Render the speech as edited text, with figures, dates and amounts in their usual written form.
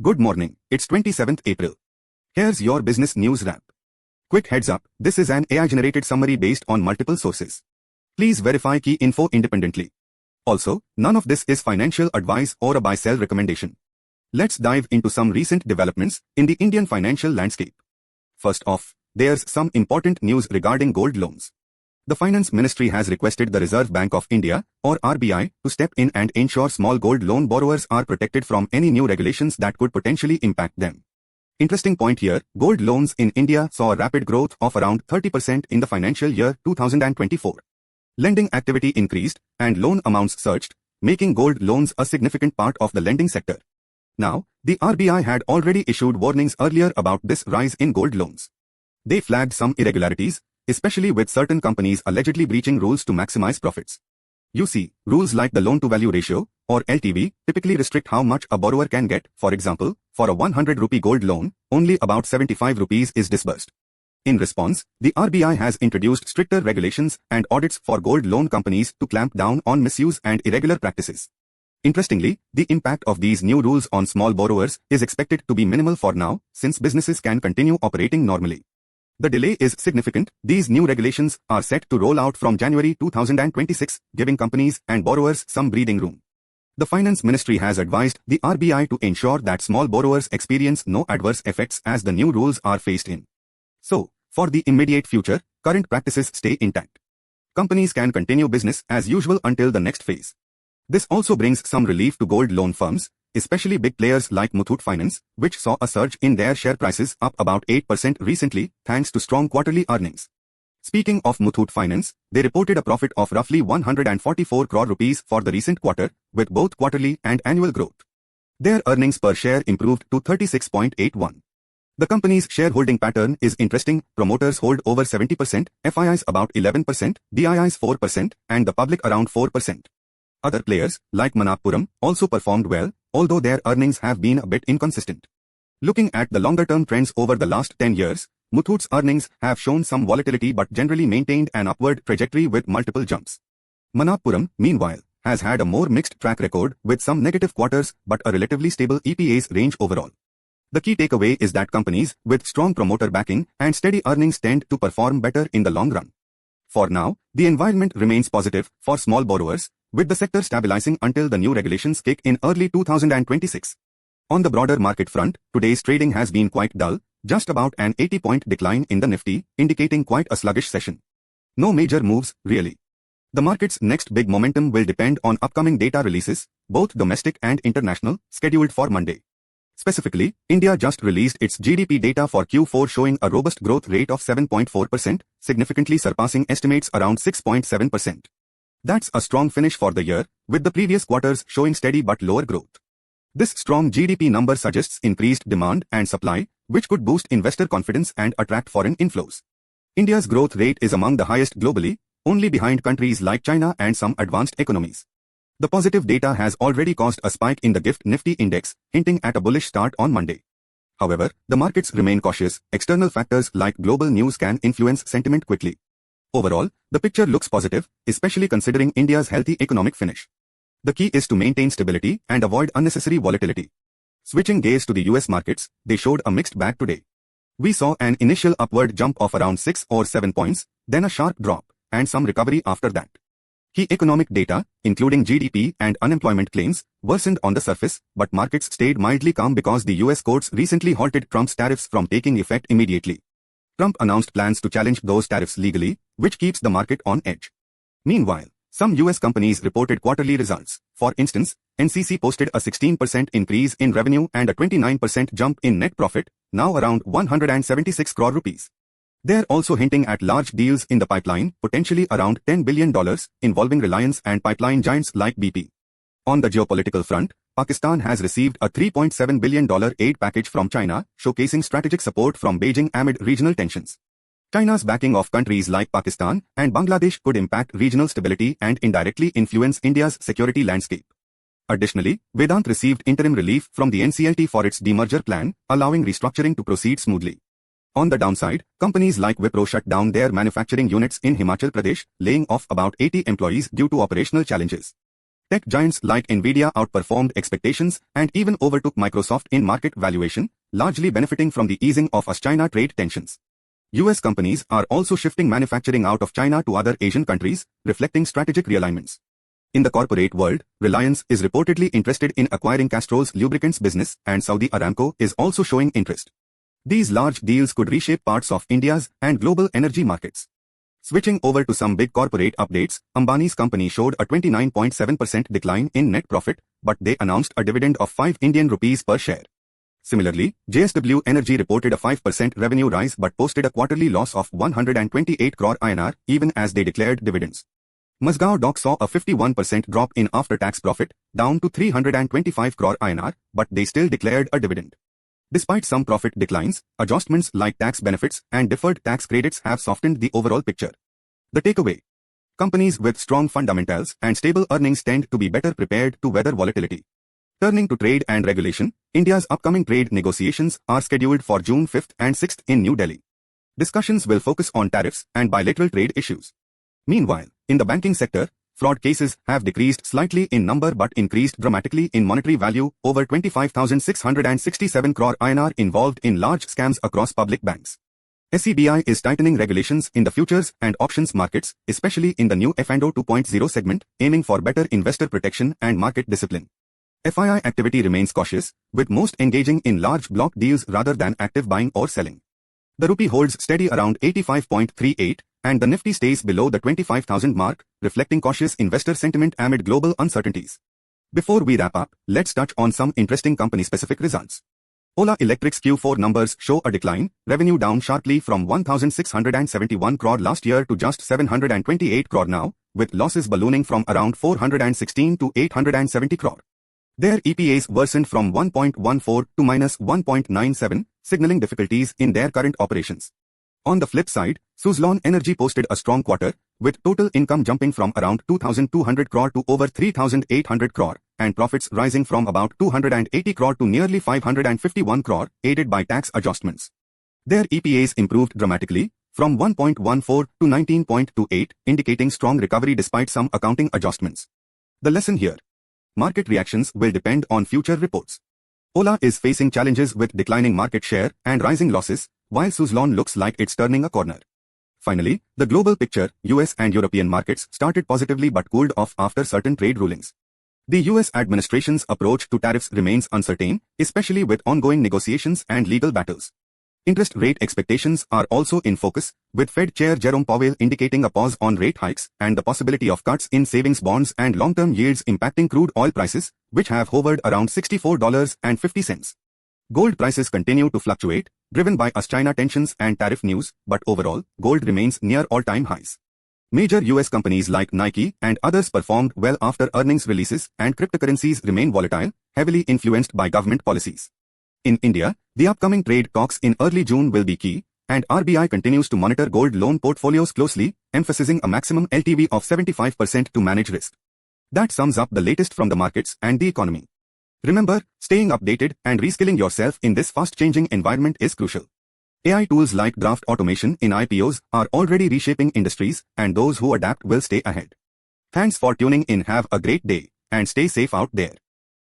Good morning, it's 27th April. Here's your business news wrap. Quick heads up, this is an AI-generated summary based on multiple sources. Please verify key info independently. Also, none of this is financial advice or a buy-sell recommendation. Let's dive into some recent developments in the Indian financial landscape. First off, there's some important news regarding gold loans. The Finance Ministry has requested the Reserve Bank of India, or RBI, to step in and ensure small gold loan borrowers are protected from any new regulations that could potentially impact them. Interesting point here, gold loans in India saw a rapid growth of around 30% in the financial year 2024. Lending activity increased, and loan amounts surged, making gold loans a significant part of the lending sector. Now, the RBI had already issued warnings earlier about this rise in gold loans. They flagged some irregularities, especially with certain companies allegedly breaching rules to maximize profits. You see, rules like the loan-to-value ratio, or LTV, typically restrict how much a borrower can get. For example, for a 100 rupee gold loan, only about 75 rupees is disbursed. In response, the RBI has introduced stricter regulations and audits for gold loan companies to clamp down on misuse and irregular practices. Interestingly, the impact of these new rules on small borrowers is expected to be minimal for now, since businesses can continue operating normally. The delay is significant. These new regulations are set to roll out from January 2026, giving companies and borrowers some breathing room. The Finance Ministry has advised the RBI to ensure that small borrowers experience no adverse effects as the new rules are phased in. So, for the immediate future, current practices stay intact. Companies can continue business as usual until the next phase. This also brings some relief to gold loan firms, especially big players like Muthoot Finance, which saw a surge in their share prices up about 8% recently, thanks to strong quarterly earnings. Speaking of Muthoot Finance, they reported a profit of roughly 144 crore rupees for the recent quarter, with both quarterly and annual growth. Their earnings per share improved to 36.81. The company's shareholding pattern is interesting. Promoters hold over 70%, FIIs about 11%, DIIs 4%, and the public around 4%. Other players, like Manappuram, also performed well, although their earnings have been a bit inconsistent. Looking at the longer-term trends over the last 10 years, Muthoot's earnings have shown some volatility but generally maintained an upward trajectory with multiple jumps. Manappuram, meanwhile, has had a more mixed track record with some negative quarters but a relatively stable EPS range overall. The key takeaway is that companies with strong promoter backing and steady earnings tend to perform better in the long run. For now, the environment remains positive for small borrowers, with the sector stabilizing until the new regulations kick in early 2026. On the broader market front, today's trading has been quite dull, just about an 80-point decline in the Nifty, indicating quite a sluggish session. No major moves, really. The market's next big momentum will depend on upcoming data releases, both domestic and international, scheduled for Monday. Specifically, India just released its GDP data for Q4 showing a robust growth rate of 7.4%, significantly surpassing estimates around 6.7%. That's a strong finish for the year, with the previous quarters showing steady but lower growth. This strong GDP number suggests increased demand and supply, which could boost investor confidence and attract foreign inflows. India's growth rate is among the highest globally, only behind countries like China and some advanced economies. The positive data has already caused a spike in the GIFT Nifty index, hinting at a bullish start on Monday. However, the markets remain cautious. External factors like global news can influence sentiment quickly. Overall, the picture looks positive, especially considering India's healthy economic finish. The key is to maintain stability and avoid unnecessary volatility. Switching gaze to the US markets, they showed a mixed bag today. We saw an initial upward jump of around 6 or 7 points, then a sharp drop, and some recovery after that. Key economic data, including GDP and unemployment claims, worsened on the surface, but markets stayed mildly calm because the US courts recently halted Trump's tariffs from taking effect immediately. Trump announced plans to challenge those tariffs legally, which keeps the market on edge. Meanwhile, some US companies reported quarterly results. For instance, NCC posted a 16% increase in revenue and a 29% jump in net profit, now around 176 crore rupees. They're also hinting at large deals in the pipeline, potentially around $10 billion, involving Reliance and pipeline giants like BP. On the geopolitical front, Pakistan has received a $3.7 billion aid package from China, showcasing strategic support from Beijing amid regional tensions. China's backing of countries like Pakistan and Bangladesh could impact regional stability and indirectly influence India's security landscape. Additionally, Vedant received interim relief from the NCLT for its demerger plan, allowing restructuring to proceed smoothly. On the downside, companies like Wipro shut down their manufacturing units in Himachal Pradesh, laying off about 80 employees due to operational challenges. Tech giants like Nvidia outperformed expectations and even overtook Microsoft in market valuation, largely benefiting from the easing of US-China trade tensions. US companies are also shifting manufacturing out of China to other Asian countries, reflecting strategic realignments. In the corporate world, Reliance is reportedly interested in acquiring Castrol's lubricants business, and Saudi Aramco is also showing interest. These large deals could reshape parts of India's and global energy markets. Switching over to some big corporate updates, Ambani's company showed a 29.7% decline in net profit, but they announced a dividend of 5 Indian rupees per share. Similarly, JSW Energy reported a 5% revenue rise but posted a quarterly loss of 128 crore INR even as they declared dividends. Mazgaon Dock saw a 51% drop in after-tax profit, down to 325 crore INR, but they still declared a dividend. Despite some profit declines, adjustments like tax benefits and deferred tax credits have softened the overall picture. The takeaway: companies with strong fundamentals and stable earnings tend to be better prepared to weather volatility. Turning to trade and regulation, India's upcoming trade negotiations are scheduled for June 5th and 6th in New Delhi. Discussions will focus on tariffs and bilateral trade issues. Meanwhile, in the banking sector, fraud cases have decreased slightly in number but increased dramatically in monetary value, over 25,667 crore INR involved in large scams across public banks. SEBI is tightening regulations in the futures and options markets, especially in the new F&O 2.0 segment, aiming for better investor protection and market discipline. FII activity remains cautious, with most engaging in large block deals rather than active buying or selling. The rupee holds steady around 85.38, and the Nifty stays below the 25,000 mark, reflecting cautious investor sentiment amid global uncertainties. Before we wrap up, let's touch on some interesting company-specific results. Ola Electric's Q4 numbers show a decline, revenue down sharply from 1,671 crore last year to just 728 crore now, with losses ballooning from around 416 to 870 crore. Their EPS worsened from 1.14 to minus 1.97, signaling difficulties in their current operations. On the flip side, Suzlon Energy posted a strong quarter, with total income jumping from around 2,200 crore to over 3,800 crore, and profits rising from about 280 crore to nearly 551 crore, aided by tax adjustments. Their EPS improved dramatically, from 1.14 to 19.28, indicating strong recovery despite some accounting adjustments. The lesson here: market reactions will depend on future reports. Ola is facing challenges with declining market share and rising losses, while Suzlon looks like it's turning a corner. Finally, the global picture: US and European markets started positively but cooled off after certain trade rulings. The US administration's approach to tariffs remains uncertain, especially with ongoing negotiations and legal battles. Interest rate expectations are also in focus, with Fed Chair Jerome Powell indicating a pause on rate hikes and the possibility of cuts in savings bonds and long-term yields impacting crude oil prices, which have hovered around $64.50. Gold prices continue to fluctuate, driven by US-China tensions and tariff news, but overall, gold remains near all-time highs. Major US companies like Nike and others performed well after earnings releases, and cryptocurrencies remain volatile, heavily influenced by government policies. In India, the upcoming trade talks in early June will be key, and RBI continues to monitor gold loan portfolios closely, emphasizing a maximum LTV of 75% to manage risk. That sums up the latest from the markets and the economy. Remember, staying updated and reskilling yourself in this fast-changing environment is crucial. AI tools like draft automation in IPOs are already reshaping industries, and those who adapt will stay ahead. Thanks for tuning in. Have a great day, and stay safe out there.